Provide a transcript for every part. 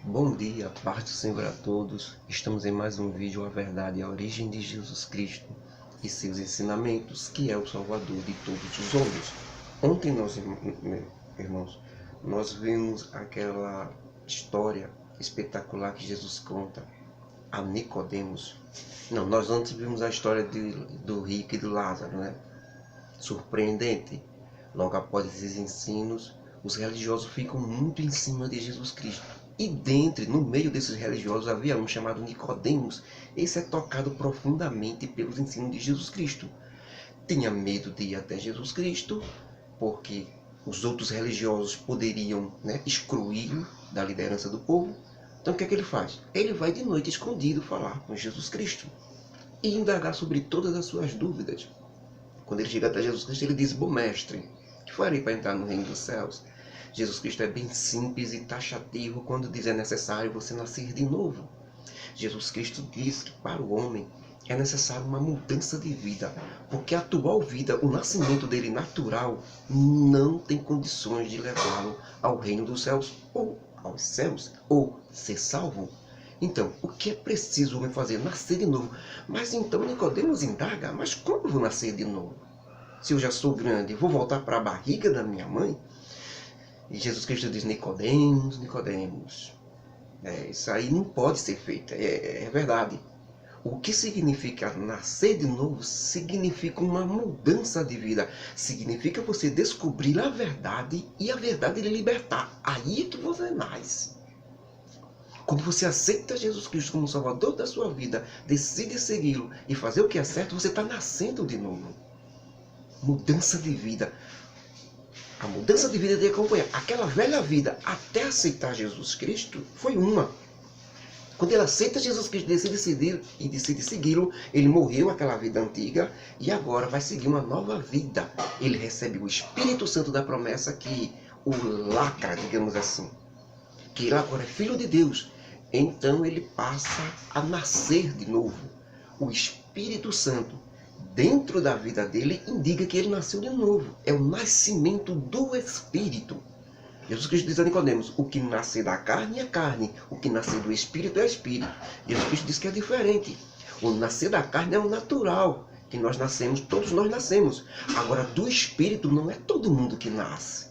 Bom dia, paz do Senhor a todos. Estamos em mais um vídeo, a verdade e a origem de Jesus Cristo e seus ensinamentos, que é o Salvador de todos os homens. Ontem irmãos, nós vimos aquela história espetacular que Jesus conta a Nicodemos. Não, nós antes vimos a história do rico e do Lázaro, né? Surpreendente. Logo após esses ensinos, os religiosos ficam muito em cima de Jesus Cristo. E no meio desses religiosos, havia um chamado Nicodemos. Esse é tocado profundamente pelos ensinos de Jesus Cristo. Tinha medo de ir até Jesus Cristo, porque os outros religiosos poderiam, excluí-lo da liderança do povo. Então o que é que ele faz? Ele vai de noite escondido falar com Jesus Cristo e indagar sobre todas as suas dúvidas. Quando ele chega até Jesus Cristo, ele diz: bom mestre, que farei para entrar no reino dos céus? Jesus Cristo é bem simples e taxativo quando diz é necessário você nascer de novo. Jesus Cristo diz que para o homem é necessário uma mudança de vida, porque a atual vida, o nascimento dele natural, não tem condições de levá-lo ao reino dos céus, ou aos céus, ou ser salvo. Então, o que é preciso o homem fazer? Nascer de novo. Mas então Nicodemos indaga: mas como eu vou nascer de novo? Se eu já sou grande, vou voltar para a barriga da minha mãe? E Jesus Cristo diz: Nicodemos, Nicodemos, isso aí não pode ser feito, é verdade. O que significa nascer de novo significa uma mudança de vida, significa você descobrir a verdade e a verdade lhe libertar. Aí é que você nasce. Quando você aceita Jesus Cristo como Salvador da sua vida, decide segui-lo e fazer o que é certo, você está nascendo de novo. Mudança de vida. A mudança de vida de acompanhar aquela velha vida até aceitar Jesus Cristo foi uma. Quando ele aceita Jesus Cristo e decide segui-lo, ele morreu aquela vida antiga e agora vai seguir uma nova vida. Ele recebe o Espírito Santo da promessa que o lacra, digamos assim. Que ele agora é filho de Deus. Então ele passa a nascer de novo. O Espírito Santo, dentro da vida dele, indica que ele nasceu de novo. É o nascimento do Espírito. Jesus Cristo diz a Nicodemos: o que nascer da carne é carne, o que nascer do Espírito é Espírito. Jesus Cristo diz que é diferente. O nascer da carne é o natural, que nós nascemos, todos nós nascemos. Agora, do Espírito não é todo mundo que nasce.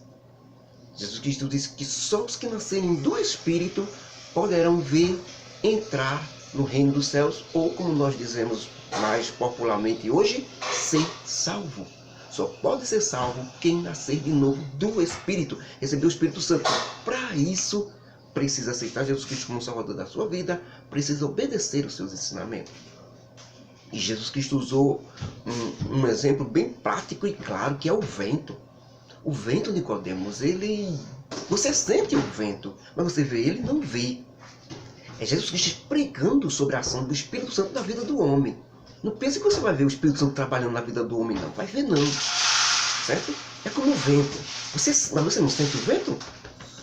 Jesus Cristo diz que só os que nascerem do Espírito poderão ver entrar no reino dos céus, ou como nós dizemos mais popularmente hoje, ser salvo. Só pode ser salvo quem nascer de novo do Espírito, receber o Espírito Santo. Para isso, precisa aceitar Jesus Cristo como Salvador da sua vida, precisa obedecer os seus ensinamentos. E Jesus Cristo usou um exemplo bem prático e claro, que é o vento. O vento, Nicodemos, você sente o vento, mas você vê, ele não vê. É Jesus Cristo explicando sobre a ação do Espírito Santo na vida do homem. Não pense que você vai ver o Espírito Santo trabalhando na vida do homem, não. Vai ver, não. Certo? É como o vento. Mas você não sente o vento?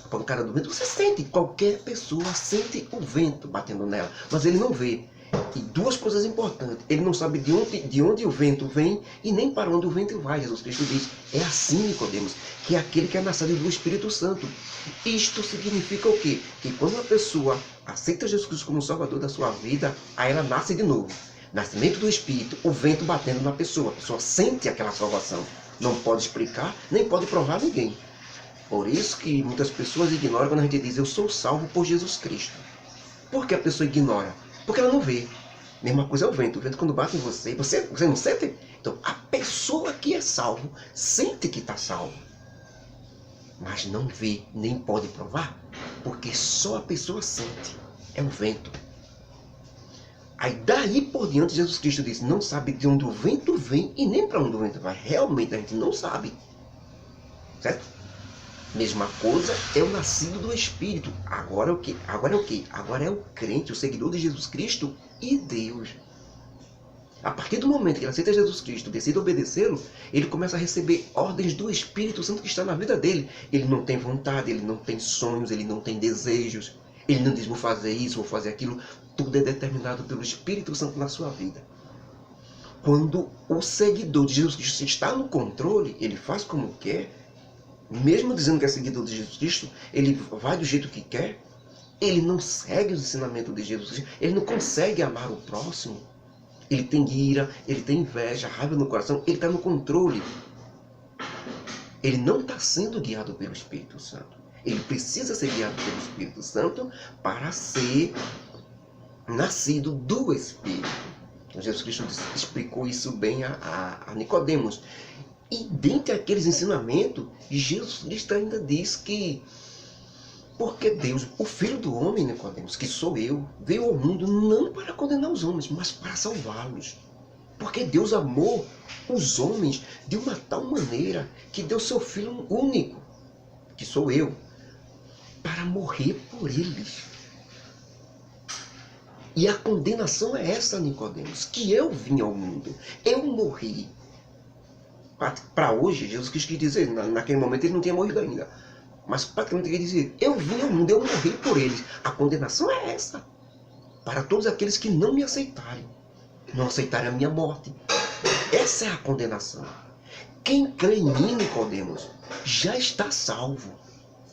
A pancada do vento, você sente. Qualquer pessoa sente o vento batendo nela, mas ele não vê. E duas coisas importantes: ele não sabe de onde o vento vem e nem para onde o vento vai. Jesus Cristo diz: é assim, Nicodemos, que é aquele que é nascido do Espírito Santo. Isto significa o quê? Que quando a pessoa aceita Jesus Cristo como Salvador da sua vida, aí ela nasce de novo. Nascimento do Espírito, o vento batendo na pessoa. A pessoa sente aquela salvação. Não pode explicar, nem pode provar a ninguém. Por isso que muitas pessoas ignoram quando a gente diz: eu sou salvo por Jesus Cristo. Por que a pessoa ignora? Porque ela não vê. Mesma coisa é o vento. O vento, quando bate em você não sente? Então, a pessoa que é salvo sente que está salvo, mas não vê, nem pode provar, porque só a pessoa sente. É o vento. Aí daí por diante Jesus Cristo disse: não sabe de onde o vento vem e nem para onde o vento vai. Realmente a gente não sabe. Certo? Mesma coisa é o nascido do Espírito. Agora é o quê? Agora é o crente, o seguidor de Jesus Cristo e Deus. A partir do momento que ele aceita Jesus Cristo, decide obedecê-lo, ele começa a receber ordens do Espírito Santo que está na vida dele. Ele não tem vontade, ele não tem sonhos, ele não tem desejos. Ele não diz: vou fazer isso, vou fazer aquilo. Tudo é determinado pelo Espírito Santo na sua vida. Quando o seguidor de Jesus Cristo está no controle, ele faz como quer, mesmo dizendo que é seguidor de Jesus Cristo, ele vai do jeito que quer, ele não segue os ensinamentos de Jesus, ele não consegue amar o próximo, ele tem ira, ele tem inveja, raiva no coração, ele está no controle. Ele não está sendo guiado pelo Espírito Santo. Ele precisa ser guiado pelo Espírito Santo para ser nascido do Espírito. Então, Jesus Cristo explicou isso bem a Nicodemos. E dentre aqueles ensinamentos, Jesus Cristo ainda diz que porque Deus, o Filho do Homem, Nicodemos, que sou eu, veio ao mundo não para condenar os homens, mas para salvá-los. Porque Deus amou os homens de uma tal maneira que deu seu Filho único, que sou eu, para morrer por eles. E a condenação é essa, Nicodemos, que eu vim ao mundo, eu morri. Para hoje, Jesus Cristo quis dizer, naquele momento ele não tinha morrido ainda, mas praticamente quer dizer, eu vim ao mundo, eu morri por eles. A condenação é essa, para todos aqueles que não me aceitarem, não aceitarem a minha morte. Essa é a condenação. Quem crê em mim, Nicodemos, já está salvo,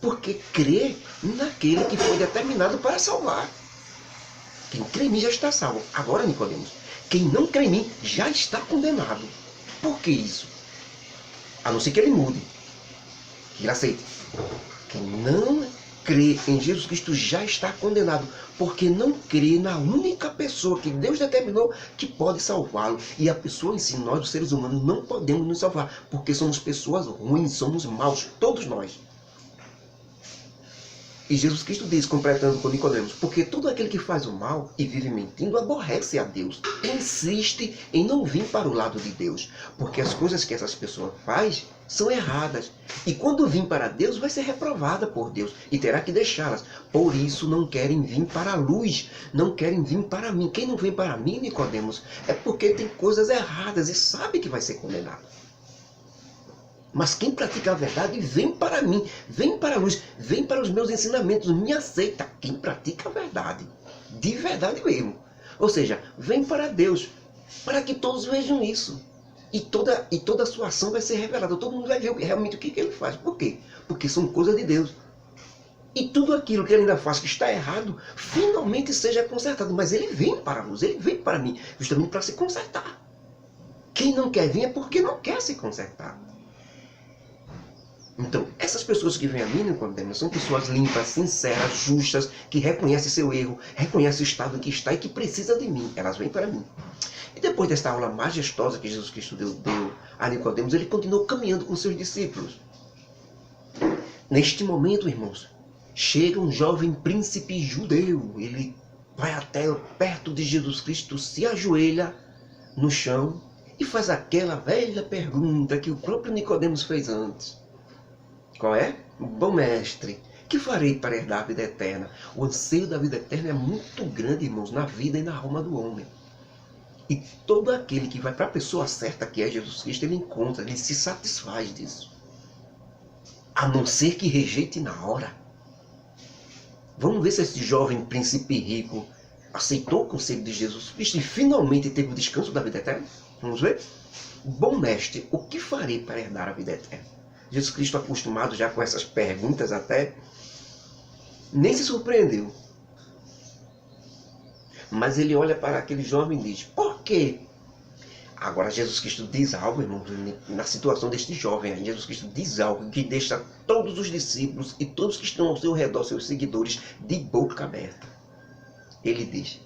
porque crê naquele que foi determinado para salvar. Quem crê em mim já está salvo. Agora, Nicodemos, quem não crê em mim já está condenado. Por que isso? A não ser que ele mude, que ele aceite. Quem não crê em Jesus Cristo já está condenado, porque não crê na única pessoa que Deus determinou que pode salvá-lo. E a pessoa em si, nós, os seres humanos, não podemos nos salvar, porque somos pessoas ruins, somos maus, todos nós. E Jesus Cristo diz, completando com Nicodemos, porque todo aquele que faz o mal e vive mentindo aborrece a Deus, insiste em não vir para o lado de Deus, porque as coisas que essas pessoas fazem são erradas, e quando vir para Deus vai ser reprovada por Deus, e terá que deixá-las. Por isso não querem vir para a luz, não querem vir para mim. Quem não vem para mim, Nicodemos, é porque tem coisas erradas e sabe que vai ser condenado. Mas quem pratica a verdade vem para mim, vem para a luz, vem para os meus ensinamentos, me aceita. Quem pratica a verdade, de verdade mesmo. Ou seja, vem para Deus, para que todos vejam isso. E toda a sua ação vai ser revelada. Todo mundo vai ver realmente o que ele faz. Por quê? Porque são coisas de Deus. E tudo aquilo que ele ainda faz que está errado, finalmente seja consertado. Mas ele vem para a luz, ele vem para mim, justamente para se consertar. Quem não quer vir é porque não quer se consertar. Então, essas pessoas que vêm a mim, Nicodemos, são pessoas limpas, sinceras, justas, que reconhecem seu erro, reconhecem o estado em que está e que precisa de mim. Elas vêm para mim. E depois desta aula majestosa que Jesus Cristo deu a Nicodemos, ele continuou caminhando com seus discípulos. Neste momento, irmãos, chega um jovem príncipe judeu. Ele vai até perto de Jesus Cristo, se ajoelha no chão e faz aquela velha pergunta que o próprio Nicodemos fez antes. Qual é? Bom mestre, que farei para herdar a vida eterna? O anseio da vida eterna é muito grande, irmãos, na vida e na alma do homem. E todo aquele que vai para a pessoa certa, que é Jesus Cristo, ele encontra, ele se satisfaz disso. A não ser que rejeite na hora. Vamos ver se esse jovem príncipe rico aceitou o conselho de Jesus Cristo e finalmente teve o descanso da vida eterna? Vamos ver? Bom mestre, o que farei para herdar a vida eterna? Jesus Cristo, acostumado já com essas perguntas até, nem se surpreendeu. Mas ele olha para aquele jovem e diz, por quê? Agora Jesus Cristo diz algo, irmão, na situação deste jovem. Jesus Cristo diz algo que deixa todos os discípulos e todos que estão ao seu redor, seus seguidores, de boca aberta. Ele diz,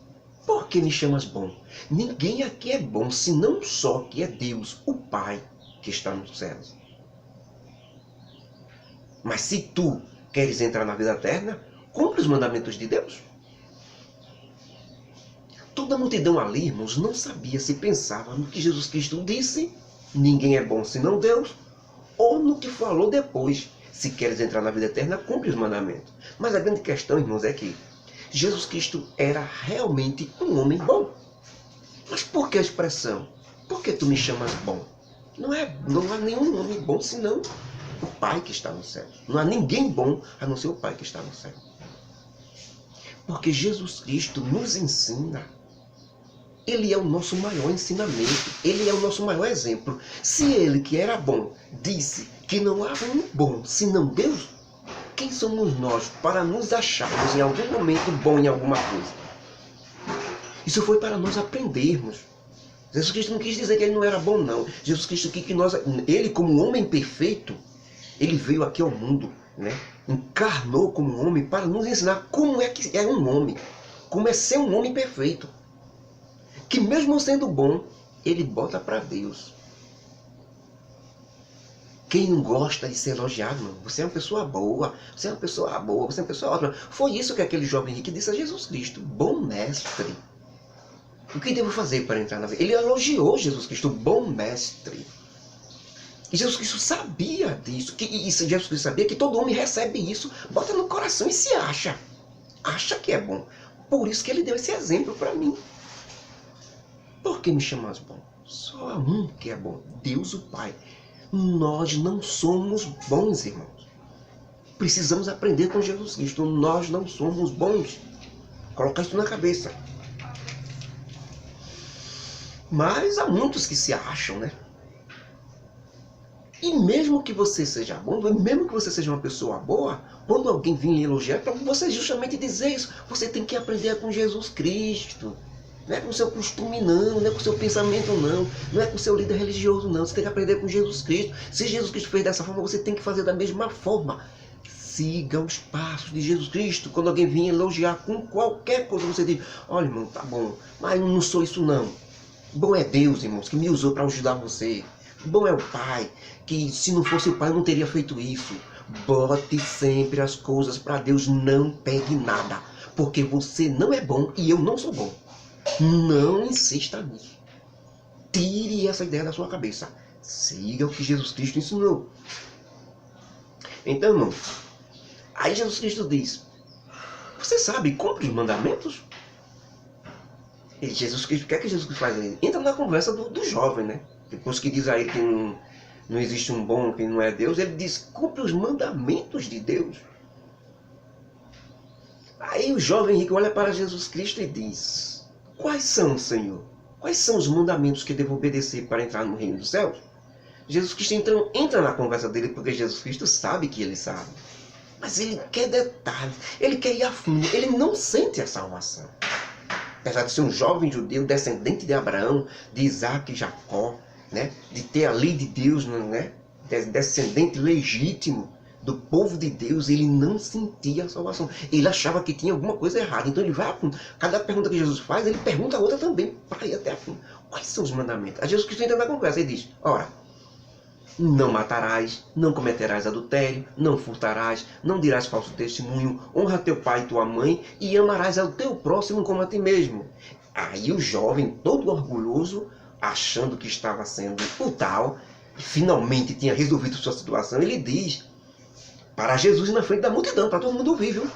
por que me chamas bom? Ninguém aqui é bom, senão só que é Deus, o Pai, que está nos céus. Mas se tu queres entrar na vida eterna, cumpre os mandamentos de Deus. Toda a multidão ali, irmãos, não sabia se pensava no que Jesus Cristo disse, ninguém é bom senão Deus, ou no que falou depois, se queres entrar na vida eterna, cumpre os mandamentos. Mas a grande questão, irmãos, é que Jesus Cristo era realmente um homem bom. Mas por que a expressão? Por que tu me chamas bom? Não há nenhum homem bom senão o Pai que está no céu. Não há ninguém bom a não ser o Pai que está no céu. Porque Jesus Cristo nos ensina. Ele é o nosso maior ensinamento. Ele é o nosso maior exemplo. Se ele, que era bom, disse que não há um bom senão Deus, Quem somos nós para nos acharmos em algum momento bom em alguma coisa? Isso foi para nós aprendermos. Jesus Cristo não quis dizer que ele não era bom, não. Jesus Cristo quis que nós, ele como homem perfeito, ele veio aqui ao mundo, né? Encarnou como um homem para nos ensinar como é que é um homem, como é ser um homem perfeito. Que mesmo sendo bom, ele bota para Deus. Quem não gosta de ser elogiado, não? Você é uma pessoa boa, você é uma pessoa boa, você é uma pessoa ótima. Foi isso que aquele jovem rico disse a Jesus Cristo: bom mestre. O que devo fazer para entrar na vida? Ele elogiou Jesus Cristo, bom mestre. E Jesus Cristo sabia disso. E Jesus Cristo sabia que todo homem recebe isso, bota no coração e se acha. Acha que é bom. Por isso que ele deu esse exemplo para mim. Por que me chamas bom? Só há um que é bom, Deus o Pai. Nós não somos bons, irmãos. Precisamos aprender com Jesus Cristo. Nós não somos bons. Colocar isso na cabeça. Mas há muitos que se acham, né? E mesmo que você seja bom, mesmo que você seja uma pessoa boa, quando alguém vir elogiar, para você justamente dizer isso, você tem que aprender com Jesus Cristo. Não é com o seu costume não, não é com o seu pensamento não é com o seu líder religioso não, você tem que aprender com Jesus Cristo. Se Jesus Cristo fez dessa forma, você tem que fazer da mesma forma. Siga os passos de Jesus Cristo. Quando alguém vir elogiar com qualquer coisa, você diz: olha, irmão, tá bom, mas eu não sou isso não. Bom é Deus, irmãos, que me usou para ajudar você. Bom é o Pai, que se não fosse o Pai eu não teria feito isso. Bote sempre as coisas para Deus, não pegue nada, porque você não é bom e eu não sou bom. Não insista nisso. Tire essa ideia da sua cabeça. Siga o que Jesus Cristo ensinou. Então, irmão, aí Jesus Cristo diz: você sabe, cumpre os mandamentos? E Jesus Cristo, o que é que Jesus Cristo faz aí? Entra na conversa do jovem, né? Depois que diz a ele que não existe um bom que não é Deus, ele diz: cumpre os mandamentos de Deus. Aí o jovem rico olha para Jesus Cristo e diz: quais são, Senhor? Quais são os mandamentos que devo obedecer para entrar no reino dos céus? Jesus Cristo então entra na conversa dele, porque Jesus Cristo sabe que ele sabe. Mas ele quer detalhes, ele quer ir a fundo, ele não sente a salvação. Apesar de ser um jovem judeu, descendente de Abraão, de Isaac e Jacó, né? De ter a lei de Deus, né? Descendente legítimo do povo de Deus, ele não sentia a salvação. Ele achava que tinha alguma coisa errada. Então ele vai a fundo. Cada pergunta que Jesus faz, ele pergunta a outra também, para ir até a fundo. Quais são os mandamentos? Aí Jesus Cristo entra na conversa e diz: ora, não matarás, não cometerás adultério, não furtarás, não dirás falso testemunho, honra teu pai e tua mãe e amarás ao teu próximo como a ti mesmo. Aí o jovem, todo orgulhoso, achando que estava sendo o tal, finalmente tinha resolvido sua situação, ele diz para Jesus na frente da multidão, para todo mundo ouvir, viu?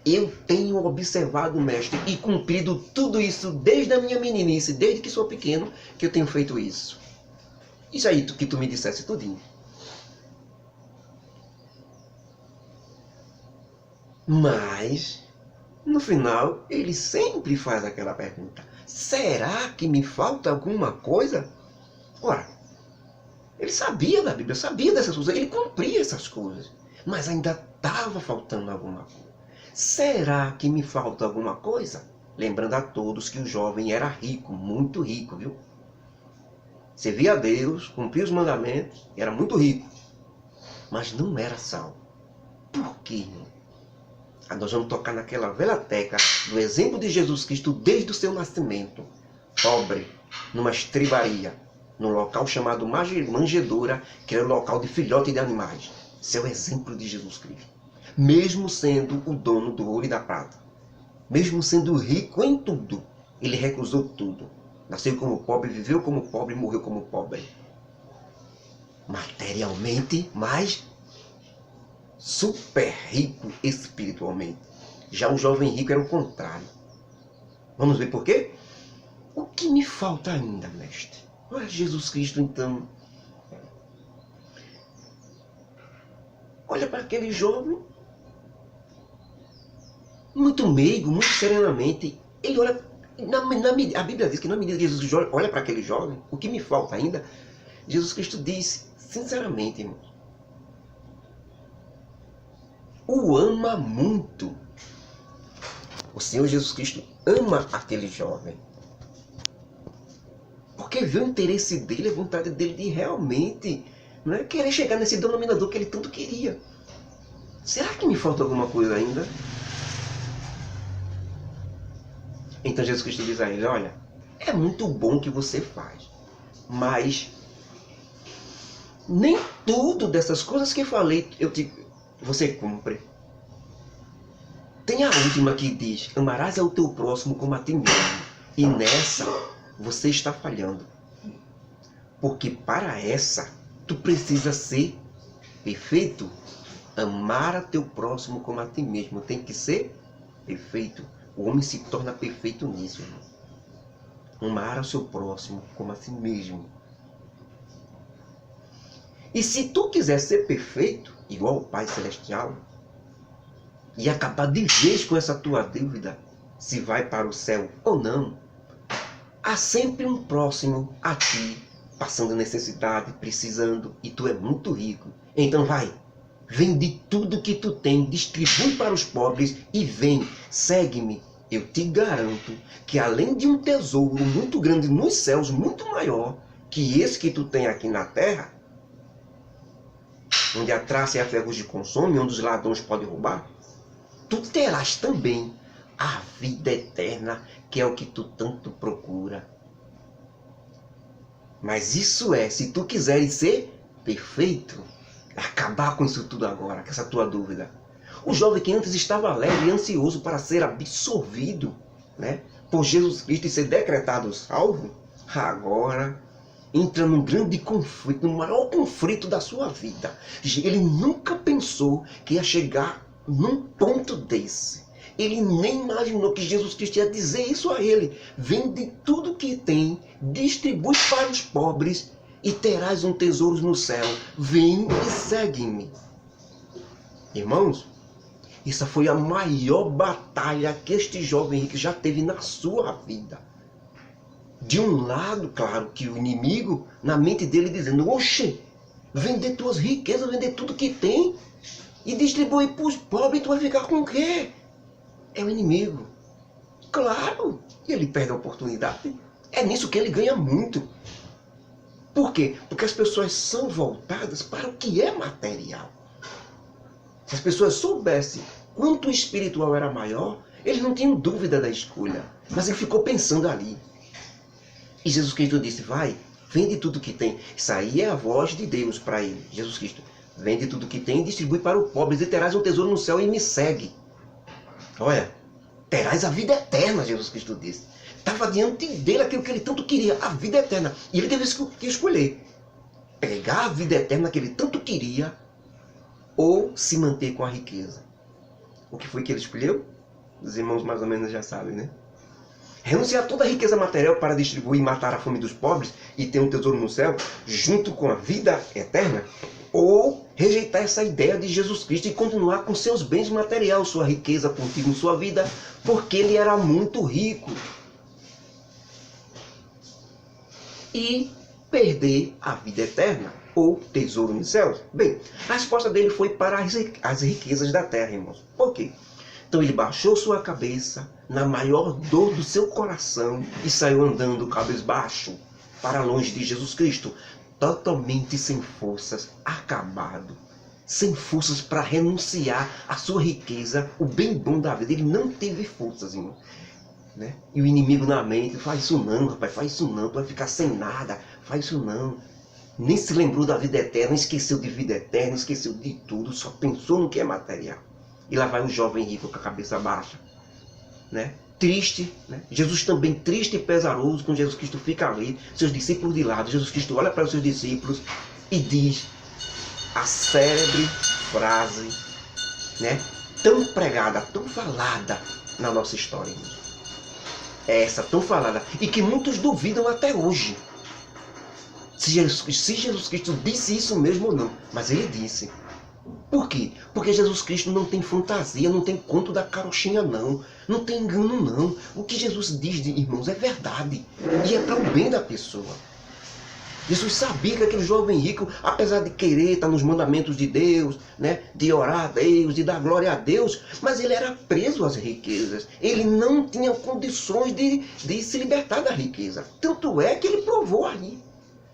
Eu tenho observado, mestre, e cumprido tudo isso desde a minha meninice, desde que sou pequeno, que eu tenho feito isso. Isso aí que tu me dissesse tudinho. Mas, no final, ele sempre faz aquela pergunta: será que me falta alguma coisa? Ora, ele sabia da Bíblia, sabia dessas coisas, ele cumpria essas coisas. Mas ainda estava faltando alguma coisa. Será que me falta alguma coisa? Lembrando a todos que o jovem era rico, muito rico, viu? Servia a Deus, cumpria os mandamentos, era muito rico, mas não era salvo. Por quê, irmão? Nós vamos tocar naquela velha tecla do exemplo de Jesus Cristo desde o seu nascimento. Pobre, numa estribaria, num local chamado manjedoura, que era o local de filhote de animais. Esse é o exemplo de Jesus Cristo. Mesmo sendo o dono do ouro e da prata, mesmo sendo rico em tudo, ele recusou tudo. Nasceu como pobre, viveu como pobre e morreu como pobre. Materialmente, mas super rico espiritualmente. Já o jovem rico era o contrário. Vamos ver por quê? O que me falta ainda, mestre? Olha Jesus Cristo então. Olha para aquele jovem, muito meigo, muito serenamente. Ele olha. A Bíblia diz que na medida que Jesus olha para aquele jovem, o que me falta ainda, Jesus Cristo disse, sinceramente, irmãos, o ama muito. O Senhor Jesus Cristo ama aquele jovem. Porque vê o interesse dele, a vontade dele de realmente, não é, querer chegar nesse denominador que ele tanto queria. Será que me falta alguma coisa ainda? Então Jesus Cristo diz a ele, olha, é muito bom o que você faz, mas nem tudo dessas coisas que falei você cumpre. Tem a última que diz, amarás ao teu próximo como a ti mesmo. E nessa você está falhando. Porque para essa, tu precisa ser perfeito. Amar a teu próximo como a ti mesmo. Tem que ser perfeito. O homem se torna perfeito nisso, irmão. Amar ao seu próximo como a si mesmo. E se tu quiser ser perfeito, igual o Pai Celestial, e acabar de vez com essa tua dúvida, se vai para o céu ou não, há sempre um próximo a ti, passando necessidade, precisando, e tu é muito rico. Então vai, vende tudo que tu tem, distribui para os pobres e vem, segue-me. Eu te garanto que além de um tesouro muito grande nos céus, muito maior que esse que tu tem aqui na terra, onde a traça e a ferrugem consomem, onde os ladrões podem roubar, tu terás também a vida eterna, que é o que tu tanto procura. Mas isso é, se tu quiseres ser perfeito, acabar com isso tudo agora, com essa tua dúvida. O jovem que antes estava alegre e ansioso para ser absorvido, né, por Jesus Cristo e ser decretado salvo, agora entra num grande conflito, no maior conflito da sua vida. Ele nunca pensou que ia chegar num ponto desse. Ele nem imaginou que Jesus Cristo ia dizer isso a ele. Vende tudo que tem, distribui para os pobres e terás um tesouro no céu. Vem e segue-me. Irmãos, essa foi a maior batalha que este jovem rico já teve na sua vida. De um lado, claro, que o inimigo, na mente dele, dizendo, oxe, vender tuas riquezas, vender tudo que tem e distribuir para os pobres, tu vai ficar com o quê? É o inimigo. Claro, ele perde a oportunidade. É nisso que ele ganha muito. Por quê? Porque as pessoas são voltadas para o que é material. Se as pessoas soubessem quanto o espiritual era maior, eles não tinham dúvida da escolha. Mas ele ficou pensando ali. E Jesus Cristo disse, vai, vende tudo que tem. Isso aí é a voz de Deus para ele. Jesus Cristo, vende tudo que tem e distribui para os pobres e terás um tesouro no céu e me segue. Olha, terás a vida eterna, Jesus Cristo disse. Estava diante dele aquilo que ele tanto queria, a vida eterna. E ele teve que escolher. Pegar a vida eterna que ele tanto queria ou se manter com a riqueza. O que foi que ele escolheu? Os irmãos mais ou menos já sabem, né? Renunciar a toda a riqueza material para distribuir e matar a fome dos pobres e ter um tesouro no céu, junto com a vida eterna? Ou rejeitar essa ideia de Jesus Cristo e continuar com seus bens materiais, sua riqueza contigo em sua vida, porque ele era muito rico. E perder a vida eterna, ou tesouro no céu? Bem, a resposta dele foi para as riquezas da terra, irmãos. Por quê? Então ele baixou sua cabeça na maior dor do seu coração e saiu andando cabisbaixo para longe de Jesus Cristo, totalmente sem forças, acabado, sem forças para renunciar à sua riqueza, o bem bom da vida. Ele não teve forças, irmão. Né? E o inimigo na mente, faz isso não, rapaz, faz isso não, tu vai ficar sem nada, faz isso não. Nem se lembrou da vida eterna, esqueceu de vida eterna, esqueceu de tudo, só pensou no que é material. E lá vai o jovem rico com a cabeça baixa, né? Triste, né? Jesus também triste e pesaroso, quando Jesus Cristo fica ali, seus discípulos de lado. Jesus Cristo olha para os seus discípulos e diz a célebre frase, né? Tão pregada, tão falada na nossa história. É essa, tão falada, e que muitos duvidam até hoje. Se Jesus Cristo disse isso mesmo ou não, mas ele disse. Por quê? Porque Jesus Cristo não tem fantasia, não tem conto da carochinha não, não tem engano não. O que Jesus diz, irmãos, é verdade, e é para o bem da pessoa. Jesus sabia que aquele jovem rico, apesar de querer estar nos mandamentos de Deus, né, de orar a Deus, de dar glória a Deus, mas ele era preso às riquezas. Ele não tinha condições de se libertar da riqueza. Tanto é que ele provou ali.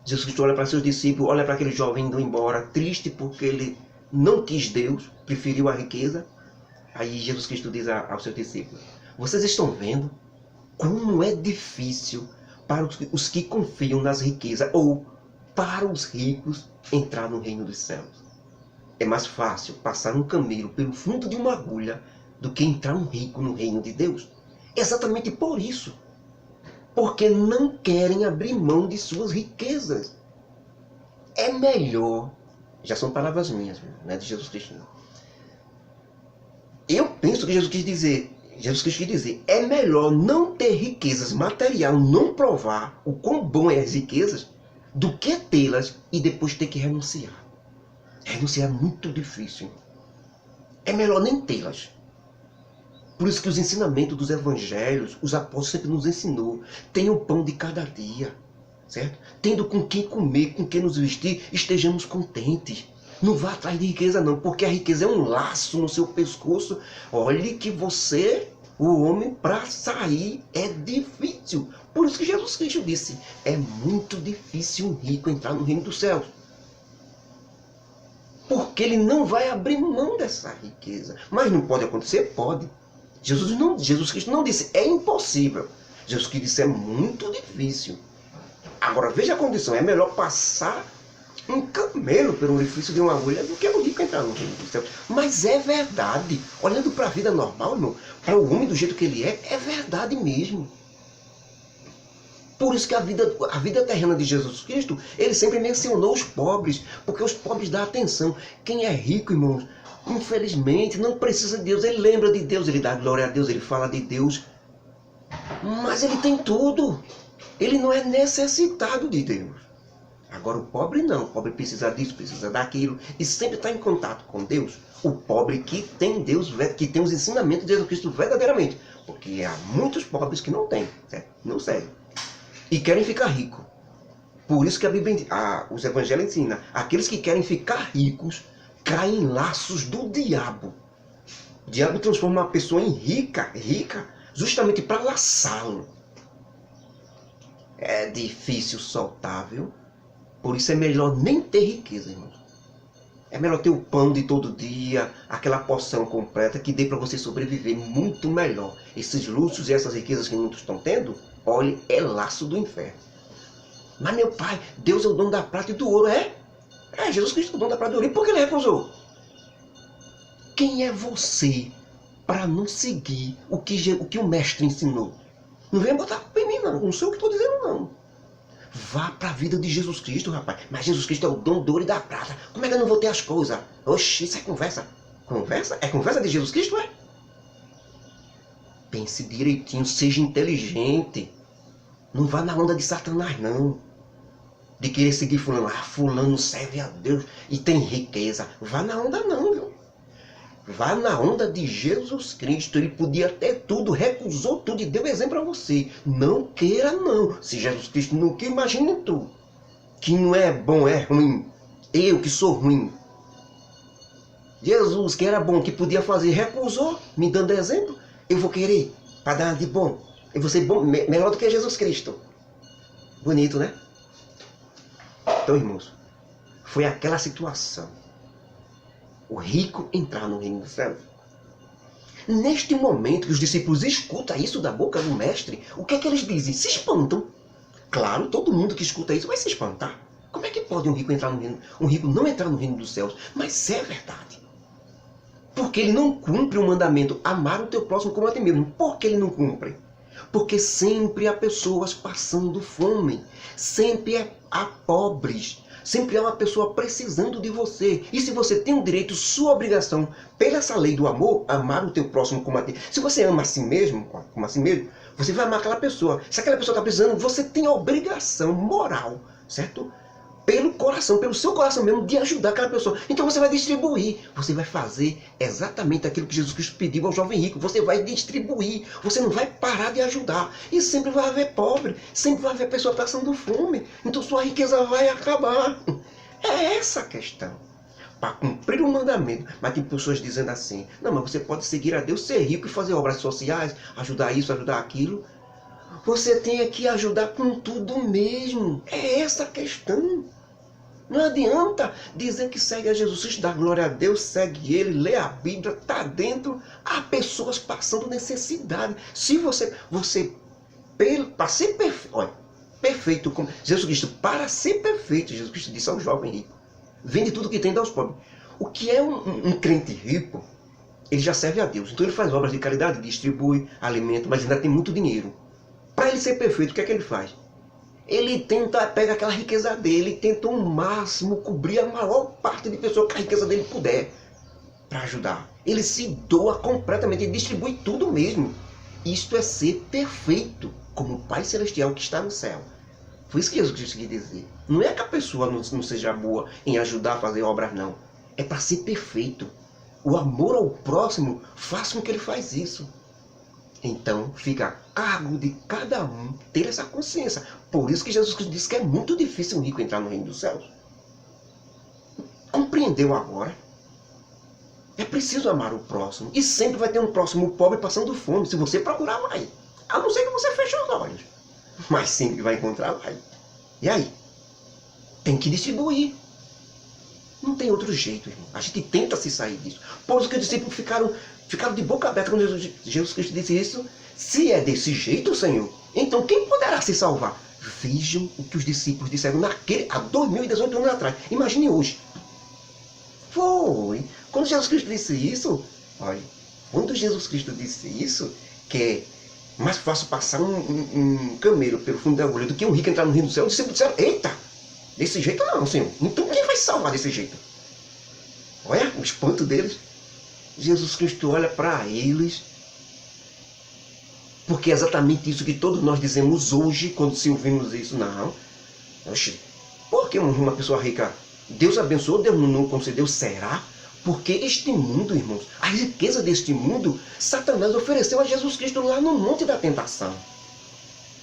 Jesus Cristo olha para seus discípulos, olha para aquele jovem indo embora, triste porque ele não quis Deus, preferiu a riqueza. Aí Jesus Cristo diz aos seus discípulos: vocês estão vendo como é difícil para os que confiam nas riquezas, ou para os ricos, entrar no reino dos céus. É mais fácil passar um camelo pelo fundo de uma agulha do que entrar um rico no reino de Deus. Exatamente por isso. Porque não querem abrir mão de suas riquezas. É melhor, já são palavras minhas, não é de Jesus Cristo não. Eu penso que Jesus Cristo quis dizer, é melhor não ter riquezas materiais, não provar o quão bom é as riquezas, do que tê-las e depois ter que renunciar. Renunciar é muito difícil. É melhor nem tê-las. Por isso que os ensinamentos dos evangelhos, os apóstolos sempre nos ensinou. Tenha o pão de cada dia, certo? Tendo com quem comer, com quem nos vestir, estejamos contentes. Não vá atrás de riqueza não, porque a riqueza é um laço no seu pescoço. Olhe que você, o homem, para sair é difícil. Por isso que Jesus Cristo disse, é muito difícil um rico entrar no reino dos céus. Porque ele não vai abrir mão dessa riqueza. Mas não pode acontecer? Pode. Jesus Cristo não disse, é impossível. Jesus Cristo disse, é muito difícil. Agora veja a condição, é melhor passar um camelo pelo orifício de uma agulha do que o rico entrar no reino dos céus. Mas é verdade. Olhando para a vida normal, irmão, para o homem do jeito que ele é verdade mesmo. Por isso que a vida terrena de Jesus Cristo, ele sempre mencionou os pobres, porque os pobres dão atenção. Quem é rico, irmãos, infelizmente, não precisa de Deus. Ele lembra de Deus, ele dá glória a Deus, ele fala de Deus. Mas ele tem tudo. Ele não é necessitado de Deus. Agora o pobre não. O pobre precisa disso, precisa daquilo. E sempre está em contato com Deus. O pobre que tem Deus, que tem os ensinamentos de Jesus Cristo verdadeiramente. Porque há muitos pobres que não têm, certo? Não seguem. E querem ficar ricos. Por isso que a Bíblia, os evangelhos ensinam. Aqueles que querem ficar ricos caem em laços do diabo. O diabo transforma uma pessoa em rica, justamente para laçá-lo. É difícil soltar, viu? Por isso é melhor nem ter riqueza, irmãos. É melhor ter o pão de todo dia, aquela porção completa que dê para você sobreviver muito melhor. Esses luxos e essas riquezas que muitos estão tendo, olhe, é laço do inferno. Mas meu pai, Deus é o dono da prata e do ouro, é? É, Jesus Cristo é o dono da prata e do ouro. E por que ele recusou? Quem é você para não seguir o que o mestre ensinou? Não venha botar culpa em mim, não. Não sei o que estou dizendo, não. Vá para a vida de Jesus Cristo, rapaz. Mas Jesus Cristo é o dono do ouro e da prata. Como é que eu não vou ter as coisas? Oxi, isso é conversa. Conversa? É conversa de Jesus Cristo, é? Pense direitinho, seja inteligente. Não vá na onda de Satanás, não. De querer seguir fulano. Ah, fulano serve a Deus e tem riqueza. Vá na onda não, viu? Vá na onda de Jesus Cristo. Ele podia ter tudo, recusou tudo e deu exemplo a você. Não queira não. Se Jesus Cristo não quer, imagine tu. Que não é bom, é ruim. Eu que sou ruim. Jesus, que era bom, que podia fazer, recusou, me dando exemplo. Eu vou querer, para dar de bom. Eu vou ser bom, melhor do que Jesus Cristo. Bonito, né? Então, irmãos, foi aquela situação. O rico entrar no reino dos céus. Neste momento que os discípulos escutam isso da boca do mestre, o que é que eles dizem? Se espantam. Claro, todo mundo que escuta isso vai se espantar. Como é que pode um rico entrar no reino, um rico não entrar no reino dos céus? Mas é verdade. Porque ele não cumpre o mandamento, amar o teu próximo como a ti mesmo. Por que ele não cumpre? Porque sempre há pessoas passando fome. Sempre há pobres. Sempre há uma pessoa precisando de você. E se você tem o direito, sua obrigação, pela essa lei do amor, amar o teu próximo como a ti. Se você ama a si mesmo, como a si mesmo, você vai amar aquela pessoa. Se aquela pessoa está precisando, você tem a obrigação moral, certo? pelo coração, pelo seu coração mesmo, de ajudar aquela pessoa. Então você vai distribuir, você vai fazer exatamente aquilo que Jesus Cristo pediu ao jovem rico. Você vai distribuir, você não vai parar de ajudar. E sempre vai haver pobre, sempre vai haver pessoa passando fome. Então sua riqueza vai acabar. É essa a questão. Para cumprir o mandamento. Mas tem pessoas dizendo assim, não, mas você pode seguir a Deus, ser rico e fazer obras sociais, ajudar isso, ajudar aquilo. Você tem que ajudar com tudo mesmo. É essa a questão. Não adianta dizer que segue a Jesus Cristo, dá glória a Deus, segue Ele, lê a Bíblia, está dentro. Há pessoas passando necessidade. Se você para ser perfeito, olha, perfeito como Jesus Cristo, para ser perfeito, Jesus Cristo disse ao jovem rico, vende tudo que tem e dá aos pobres. O que é um crente rico, ele já serve a Deus. Então ele faz obras de caridade, distribui alimento, mas ainda tem muito dinheiro. Para ele ser perfeito, o que é que ele faz? Ele pega aquela riqueza dele, tenta ao máximo cobrir a maior parte de pessoas que a riqueza dele puder para ajudar. Ele se doa completamente, ele distribui tudo mesmo. Isto é ser perfeito, como o Pai Celestial que está no céu. Foi isso que Jesus Cristo quis dizer. Não é que a pessoa não seja boa em ajudar a fazer obras, não. É para ser perfeito. O amor ao próximo faz com que ele faz isso. Então, fica a cargo de cada um ter essa consciência. Por isso que Jesus Cristo disse que é muito difícil um rico entrar no reino dos céus. Compreendeu agora? É preciso amar o próximo. E sempre vai ter um próximo pobre passando fome, se você procurar mais. A não ser que você feche os olhos. Mas sempre vai encontrar mais. E aí? Tem que distribuir. Não tem outro jeito, irmão. A gente tenta se sair disso. Por isso que os discípulos ficaram de boca aberta quando Jesus Cristo disse isso. Se é desse jeito, Senhor, então quem poderá se salvar? Vejam o que os discípulos disseram há 2018 anos atrás. Imagine hoje. Foi. Quando Jesus Cristo disse isso, olha, quando Jesus Cristo disse isso, que é mais fácil passar um camelo pelo fundo da agulha do que um rico entrar no reino do céu, os discípulos disseram, eita, desse jeito não, Senhor. Então quem vai se salvar desse jeito? Olha o espanto deles. Jesus Cristo olha para eles, porque é exatamente isso que todos nós dizemos hoje, quando se ouvimos isso. Não, oxe, por que uma pessoa rica, Deus abençoou, Deus não concedeu, será? Porque este mundo, irmãos, a riqueza deste mundo, Satanás ofereceu a Jesus Cristo lá no monte da tentação.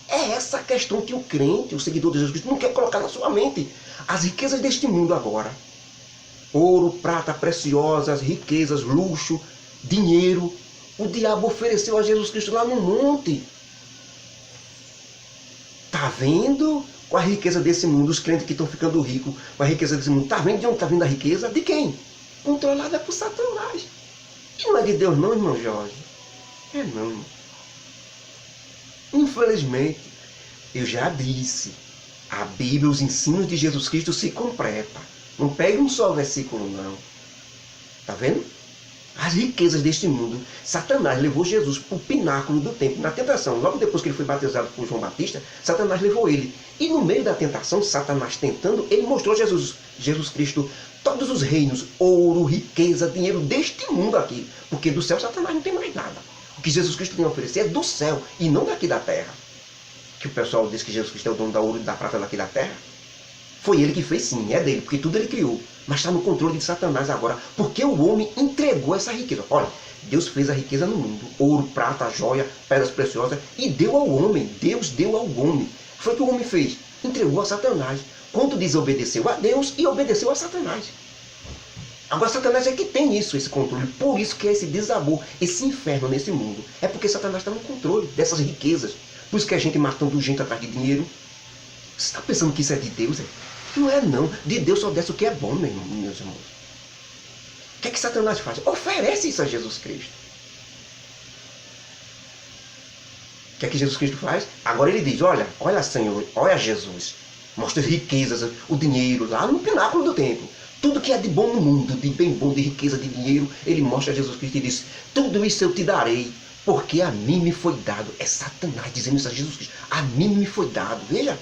É essa a questão que o crente, o seguidor de Jesus Cristo, não quer colocar na sua mente. As riquezas deste mundo agora. Ouro, prata, preciosas, riquezas, luxo, dinheiro. O diabo ofereceu a Jesus Cristo lá no monte. Está vendo com a riqueza desse mundo? Os crentes que estão ficando ricos com a riqueza desse mundo. Está vendo de onde está vindo a riqueza? De quem? Controlada por Satanás. E não é de Deus não, irmão Jorge. É não. Infelizmente, eu já disse, a Bíblia, os ensinos de Jesus Cristo se completa. Não pegue um só versículo, não. Está vendo? As riquezas deste mundo. Satanás levou Jesus para o pináculo do templo, na tentação. Logo depois que ele foi batizado por João Batista, Satanás levou ele. E no meio da tentação, Satanás tentando, ele mostrou a Jesus Cristo todos os reinos, ouro, riqueza, dinheiro deste mundo aqui. Porque do céu Satanás não tem mais nada. O que Jesus Cristo tem a oferecer é do céu e não daqui da terra. Que o pessoal diz que Jesus Cristo é o dono da ouro e da prata daqui da terra. Foi ele que fez, sim, é dele, porque tudo ele criou. Mas está no controle de Satanás agora, porque o homem entregou essa riqueza. Olha, Deus fez a riqueza no mundo, ouro, prata, joia, pedras preciosas, e deu ao homem. Deus deu ao homem. Foi o que o homem fez, entregou a Satanás. Quando desobedeceu a Deus e obedeceu a Satanás. Agora Satanás é que tem isso, esse controle. Por isso que é esse desamor, esse inferno nesse mundo. É porque Satanás está no controle dessas riquezas. Por isso que a gente matando gente atrás de dinheiro. Você está pensando que isso é de Deus? Não é não. De Deus só desce o que é bom, meus irmãos. O que é que Satanás faz? Oferece isso a Jesus Cristo. O que é que Jesus Cristo faz? Agora ele diz, olha Senhor, olha Jesus. Mostra as riquezas, o dinheiro, lá no pináculo do templo. Tudo que é de bom no mundo, de bem bom, de riqueza, de dinheiro, ele mostra a Jesus Cristo e diz, tudo isso eu te darei, porque a mim me foi dado. É Satanás dizendo isso a Jesus Cristo. A mim me foi dado. Veja,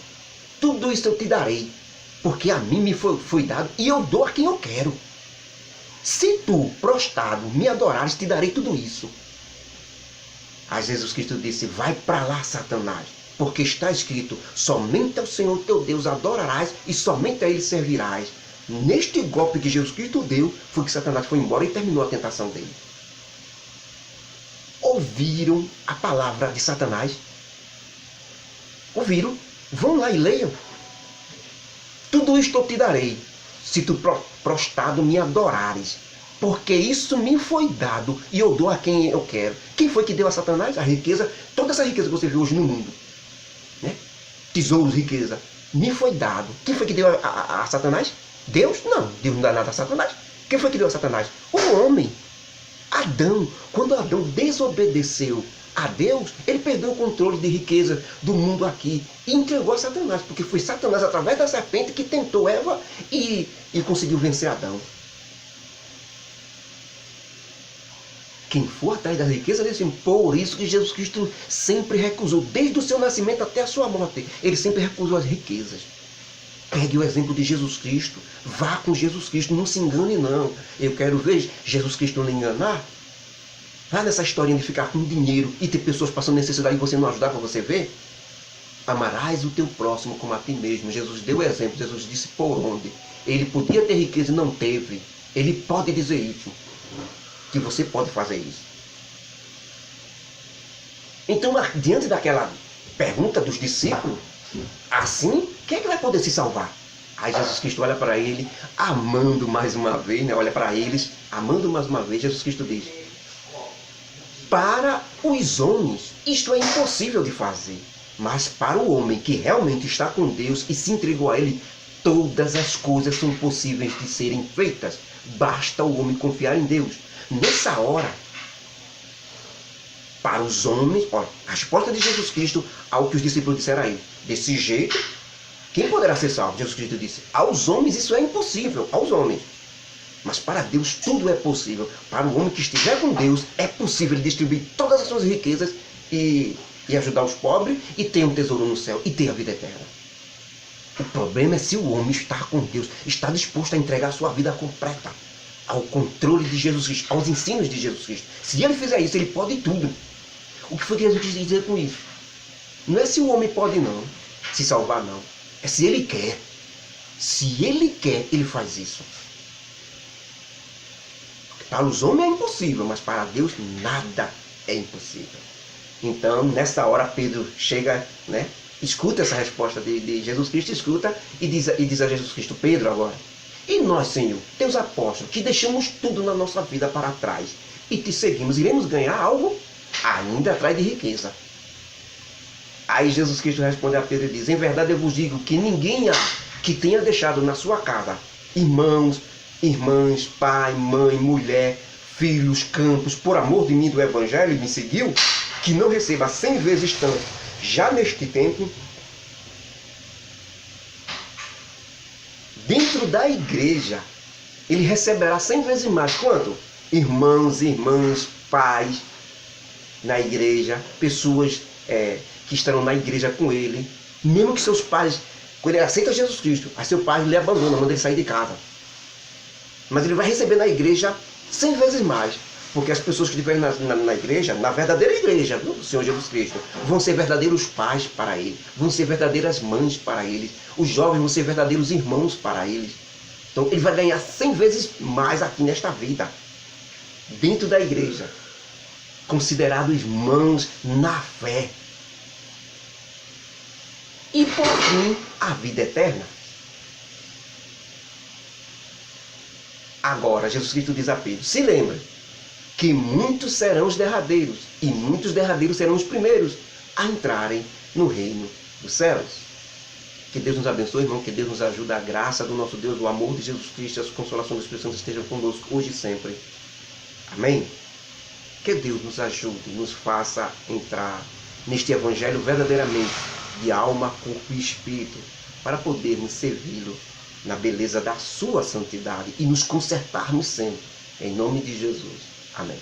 tudo isso eu te darei, porque a mim me foi dado e eu dou a quem eu quero. Se tu, prostrado, me adorares, te darei tudo isso. Aí Jesus Cristo disse, vai para lá, Satanás, porque está escrito, somente ao Senhor teu Deus adorarás e somente a Ele servirás. Neste golpe que Jesus Cristo deu, foi que Satanás foi embora e terminou a tentação dele. Ouviram a palavra de Satanás? Ouviram? Vão lá e leiam. Tudo isto eu te darei, se tu prostrado me adorares, porque isso me foi dado e eu dou a quem eu quero. Quem foi que deu a Satanás a riqueza? Toda essa riqueza que você vê hoje no mundo, né? Tesouros, riqueza, me foi dado. Quem foi que deu a Satanás? Deus? Não, Deus não dá nada a Satanás. Quem foi que deu a Satanás? O homem. Adão. Quando Adão desobedeceu a Deus, ele perdeu o controle de riqueza do mundo aqui e entregou a Satanás, porque foi Satanás, através da serpente, que tentou Eva e conseguiu vencer Adão. Quem for atrás da riqueza desse, por isso que Jesus Cristo sempre recusou, desde o seu nascimento até a sua morte, ele sempre recusou as riquezas. Pegue o exemplo de Jesus Cristo, vá com Jesus Cristo, não se engane não. Eu quero ver Jesus Cristo não enganar. Vá nessa historinha de ficar com dinheiro e ter pessoas passando necessidade e você não ajudar para você ver. Amarás o teu próximo como a ti mesmo. Jesus deu o exemplo, Jesus disse por onde. Ele podia ter riqueza e não teve. Ele pode dizer isso, que você pode fazer isso. Então, diante daquela pergunta dos discípulos, assim, quem é que vai poder se salvar? Aí Jesus Cristo olha para ele, amando mais uma vez, né? Olha para eles, amando mais uma vez, Jesus Cristo diz, para os homens isto é impossível de fazer, mas para o homem que realmente está com Deus e se entregou a Ele, todas as coisas são possíveis de serem feitas. Basta o homem confiar em Deus. Nessa hora, para os homens, olha, a resposta de Jesus Cristo ao que os discípulos disseram a ele, desse jeito, quem poderá ser salvo? Jesus Cristo disse, aos homens isso é impossível, aos homens. Mas para Deus tudo é possível. Para o homem que estiver com Deus, é possível ele distribuir todas as suas riquezas e ajudar os pobres e ter um tesouro no céu e ter a vida eterna. O problema é se o homem está com Deus, está disposto a entregar a sua vida completa ao controle de Jesus Cristo, aos ensinos de Jesus Cristo. Se ele fizer isso, ele pode tudo. O que foi que Jesus quis dizer com isso? Não é se o homem pode não, se salvar não. É se ele quer. Se ele quer, ele faz isso. Para os homens é impossível, mas para Deus nada é impossível. Então, nessa hora, Pedro chega, né? Escuta essa resposta de Jesus Cristo, escuta e diz a Jesus Cristo, Pedro agora, e nós, Senhor, teus apóstolos, que deixamos tudo na nossa vida para trás e te seguimos, iremos ganhar algo ainda atrás de riqueza. Aí Jesus Cristo responde a Pedro e diz, em verdade eu vos digo que ninguém há que tenha deixado na sua casa irmãos, irmãs, pai, mãe, mulher, filhos, campos, por amor de mim do Evangelho e me seguiu, que não receba 100 vezes tanto, já neste tempo, dentro da igreja, ele receberá 100 vezes mais. Quanto? Irmãos, irmãs, pais na igreja, pessoas que estarão na igreja com ele, mesmo que seus pais, quando ele aceita Jesus Cristo, aí seu pai lhe abandona, manda ele sair de casa. Mas ele vai receber na igreja 100 vezes mais. Porque as pessoas que estiverem na igreja, na verdadeira igreja do Senhor Jesus Cristo, vão ser verdadeiros pais para ele, vão ser verdadeiras mães para eles, os jovens vão ser verdadeiros irmãos para eles. Então ele vai ganhar 100 vezes mais aqui nesta vida, dentro da igreja, considerados irmãos na fé. E por fim, a vida eterna. Agora, Jesus Cristo diz a Pedro, se lembra que muitos serão os derradeiros, e muitos derradeiros serão os primeiros a entrarem no reino dos céus. Que Deus nos abençoe, irmão, que Deus nos ajude, a graça do nosso Deus, o amor de Jesus Cristo, a consolação do Espírito Santo estejam conosco hoje e sempre. Amém? Que Deus nos ajude, nos faça entrar neste Evangelho verdadeiramente, de alma, corpo e espírito, para podermos servi-lo na beleza da sua santidade e nos consertarmos sempre. Em nome de Jesus. Amém.